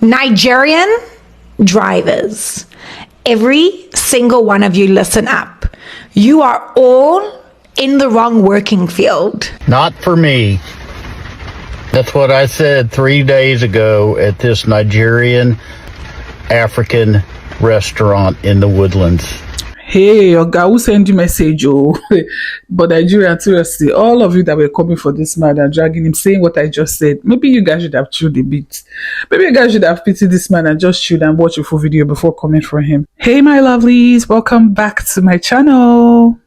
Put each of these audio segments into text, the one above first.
Nigerian drivers, every single one of you, listen up. You are all in the wrong working field. Not for me. That's what I said 3 days ago at this Nigerian African restaurant in the Woodlands. Hey, your guy will send you message, oh. But Nigerian, seriously, all of you that were coming for this man and dragging him, saying what I just said, maybe you guys should have chilled a bit. Maybe you guys should have pitied this man and just chilled and watch a full video before coming for him. Hey, my lovelies, welcome back to my channel.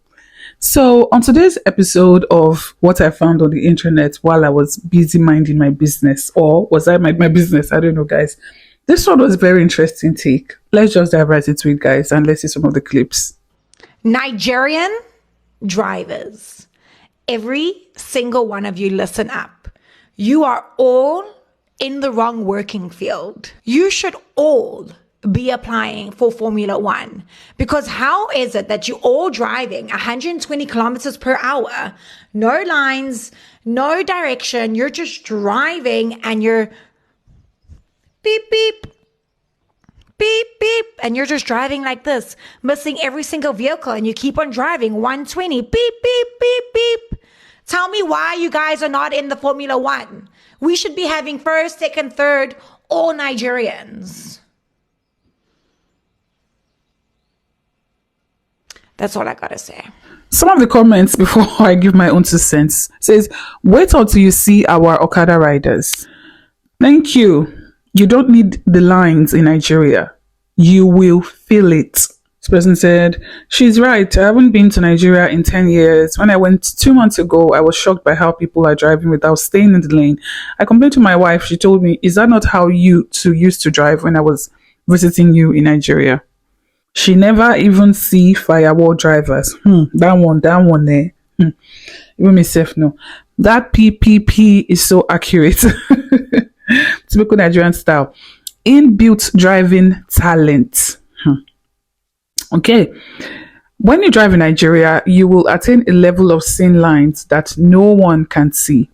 So, on today's episode of what I found on the internet while I was busy minding my business, or was I my business? I don't know, guys. This one was a very interesting take. Let's just dive right into it, guys, and let's see some of the clips. Nigerian drivers, every single one of you, listen up. You are all in the wrong working field. You should all be applying for Formula One, because how is it that you're all driving 120 kilometers per hour, no lines, no direction, you're just driving and you're beep, beep, beep, beep, and you're just driving like this, missing every single vehicle, and you keep on driving 120, beep, beep, beep, beep. Tell me why you guys are not in the Formula One. We should be having first, second, third, all Nigerians. That's all I gotta say. Some of the comments before I give my own 2 cents says, wait until you see our Okada riders. Thank you. You don't need the lines in Nigeria. You will feel it. This person said, she's right. I haven't been to Nigeria in 10 years. When I went 2 months ago, I was shocked by how people are driving without staying in the lane. I complained to my wife. She told me, is that not how you two used to drive when I was visiting you in Nigeria? She never even see firewall drivers. That one there. Even myself, no. That PPP is so accurate. Typical Nigerian style. Inbuilt driving talent. Okay. When you drive in Nigeria, you will attain a level of seeing lines that no one can see.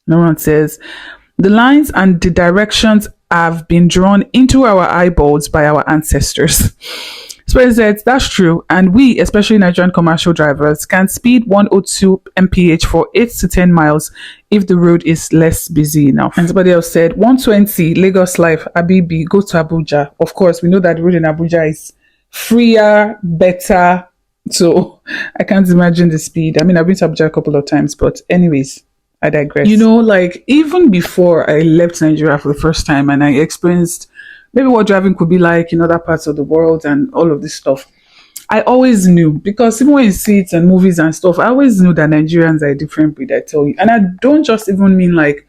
No one says, the lines and the directions have been drawn into our eyeballs by our ancestors. So that's true, and we, especially Nigerian commercial drivers, can speed 102 mph for 8 to 10 miles if the road is less busy enough. And somebody else said 120 Lagos life, Abibi, go to Abuja. Of course, we know that the road in Abuja is freer, better, so I can't imagine the speed. I mean, I've been to Abuja a couple of times, but anyways, I digress. You know, like, even before I left Nigeria for the first time and I experienced maybe what driving could be like in other parts of the world and all of this stuff, I always knew, because even when you see it in movies and stuff, I always knew that Nigerians are a different breed, I tell you. And I don't just even mean like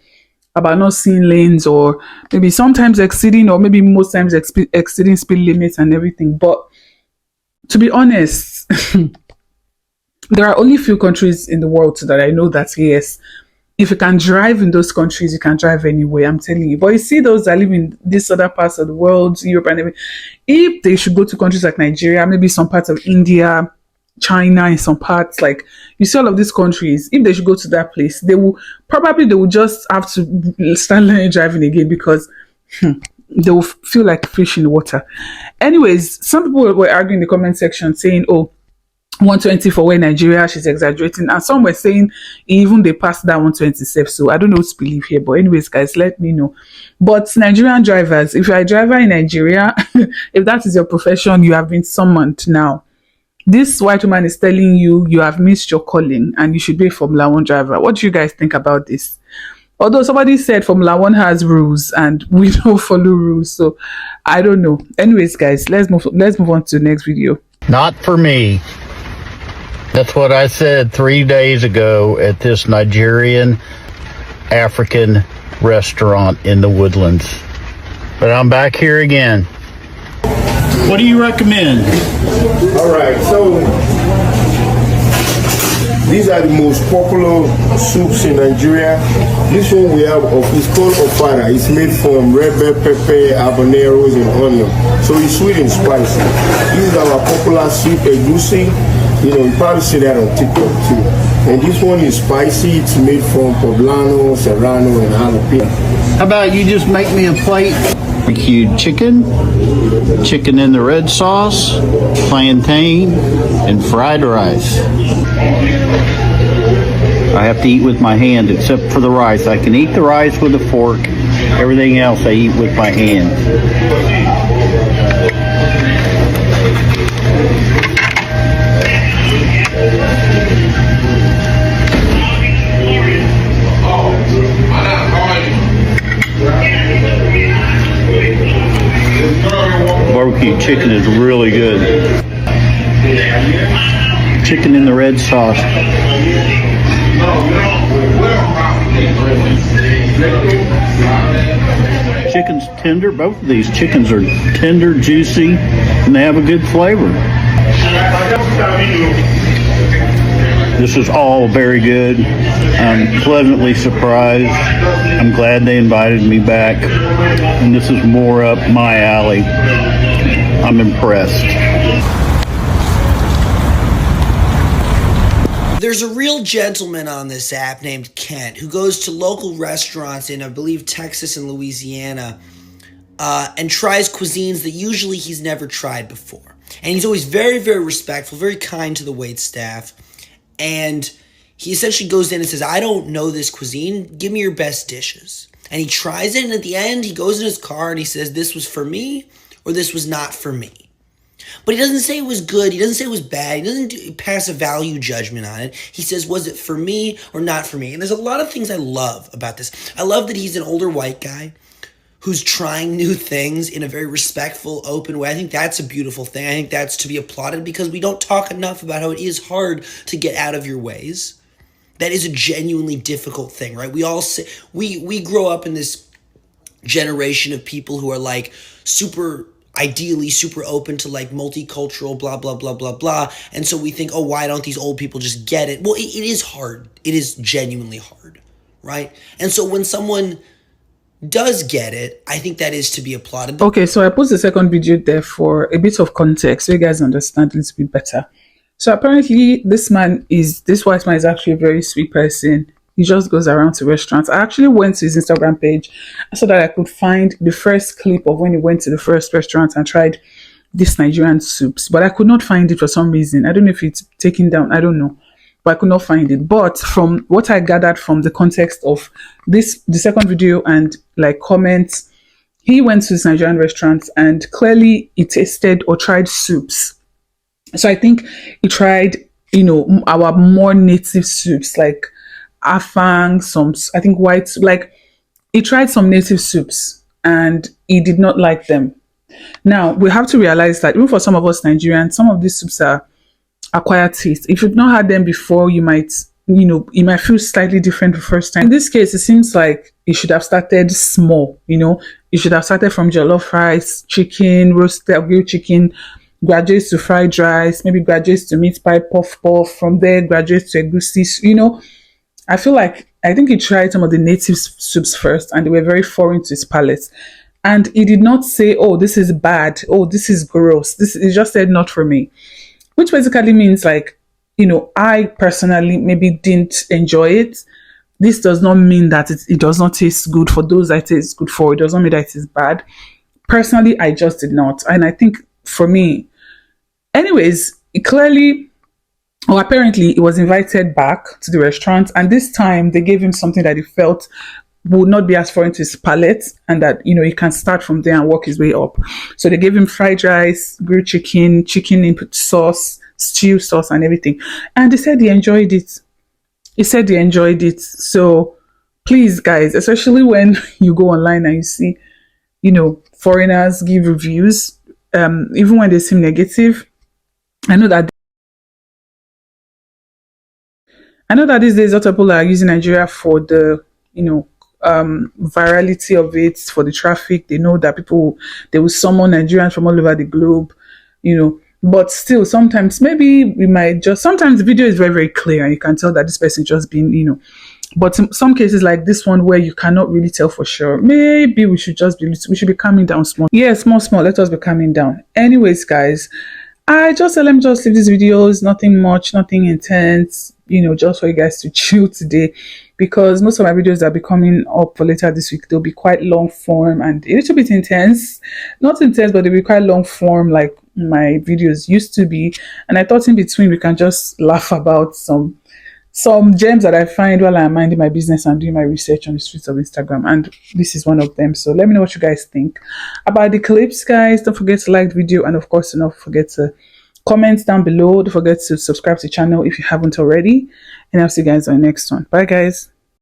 about not seeing lanes, or maybe sometimes exceeding, or maybe most times exceeding speed limits and everything. But to be honest, there are only few countries in the world that I know that, yes, if you can drive in those countries, you can drive anywhere, I'm telling you. But you see those that live in these other parts of the world, Europe and everything, if they should go to countries like Nigeria, maybe some parts of India, China, in some parts, like, you see all of these countries, if they should go to that place, they will just have to start learning driving again, because they will feel like fish in the water. Anyways, some people were arguing in the comment section saying, oh, 120 for where Nigeria, she's exaggerating, and some were saying even they passed that 127. So I don't know what to believe here, but anyways, guys, let me know. But Nigerian drivers, if you're a driver in Nigeria, if that is your profession, you have been summoned now. This white woman is telling you you have missed your calling and you should be a Formula One driver. What do you guys think about this? Although somebody said Formula One has rules and we don't follow rules, so I don't know. Anyways, guys, let's move on to the next video. Not for me. That's what I said 3 days ago at this Nigerian African restaurant in the Woodlands. But I'm back here again. What do you recommend? All right, so these are the most popular soups in Nigeria. This one we have is called ofada. It's made from red bell pepper, habaneros, and onion. So it's sweet and spicy. This is our popular soup, egusi. You know, you probably see that on TikTok too. And this one is spicy. It's made from poblano, serrano, and jalapeno. How about you just make me a plate? barbecued chicken, chicken in the red sauce, plantain, and fried rice. I have to eat with my hand except for the rice. I can eat the rice with a fork. Everything else I eat with my hand. Barbecue chicken is really good. Chicken in the red sauce. Chicken's tender. Both of these chickens are tender, juicy, and they have a good flavor. This is all very good. I'm pleasantly surprised. I'm glad they invited me back. And this is more up my alley. I'm impressed. There's a real gentleman on this app named Kent who goes to local restaurants in, I believe, Texas and Louisiana and tries cuisines that usually he's never tried before. And he's always very, very respectful, very kind to the wait staff. And he essentially goes in and says, I don't know this cuisine. Give me your best dishes. And he tries it. And at the end, he goes in his car and he says, this was for me or this was not for me. But he doesn't say it was good. He doesn't say it was bad. He doesn't pass a value judgment on it. He says, was it for me or not for me? And there's a lot of things I love about this. I love that he's an older white guy who's trying new things in a very respectful, open way. I think that's a beautiful thing. I think that's to be applauded because we don't talk enough about how it is hard to get out of your ways. That is a genuinely difficult thing, right? We all say, we grow up in this generation of people who are like ideally super open to like multicultural, blah, blah, blah, blah, blah. And so we think, oh, why don't these old people just get it? Well, it is hard. It is genuinely hard, right? And so when someone does get it, I think that is to be applauded. Okay, so I put the second video there for a bit of context so you guys understand a little bit better. So apparently this white man is actually a very sweet person. He just goes around to restaurants. I actually went to his Instagram page so that I could find the first clip of when he went to the first restaurant and tried this Nigerian soups. But I could not find it for some reason. I don't know if it's taken down. I don't know. But I could not find it. But from what I gathered from the context of the second video and like comments, he went to this Nigerian restaurant and clearly he tasted or tried soups. So I think he tried, our more native soups like afang, I think white, like he tried some native soups and he did not like them. Now we have to realize that even for some of us Nigerians, some of these soups are acquired taste. If you've not had them before, you might feel slightly different the first time. In this case, it seems like you should have started small, you should have started from jollof rice, chicken, roasted grilled chicken, graduates to fried rice, maybe graduates to meat pie, puff, from there graduates to egusi, I think he tried some of the native soups first and they were very foreign to his palate. And he did not say, oh, this is bad. Oh, this is gross. He just said not for me. Which basically means like, I personally maybe didn't enjoy it. This does not mean that it does not taste good for those that it is good for. It does not mean that it is bad. Personally, I just did not. And I think for me, anyways, apparently he was invited back to the restaurant. And this time they gave him something that he felt would not be as foreign to his palate and that, he can start from there and work his way up. So they gave him fried rice, grilled chicken input sauce, stew sauce and everything. And he said he enjoyed it. So please guys, especially when you go online and you see, foreigners give reviews, even when they seem negative, I know that these days a lot of people are using Nigeria for the, virality of it, for the traffic. They know that they will summon Nigerians from all over the globe, but still sometimes maybe sometimes the video is very, very clear and you can tell that this person just been, but in some cases like this one where you cannot really tell for sure, maybe we should be calming down small. Yeah, small, let us be calming down. Anyways, guys, let me just leave these videos, nothing much, nothing intense, just for you guys to chill today because most of my videos that will be coming up for later this week, they'll be quite long form and a little bit intense. Not intense, but they'll be quite long form like my videos used to be. And I thought in between we can just laugh about some gems that I find while I'm minding my business and doing my research on the streets of Instagram, and this is one of them. So let me know what you guys think about the clips, guys. Don't forget to like the video, and of course, do not forget to comment down below. Don't forget to subscribe to the channel if you haven't already, and I'll see you guys on the next one. Bye, guys.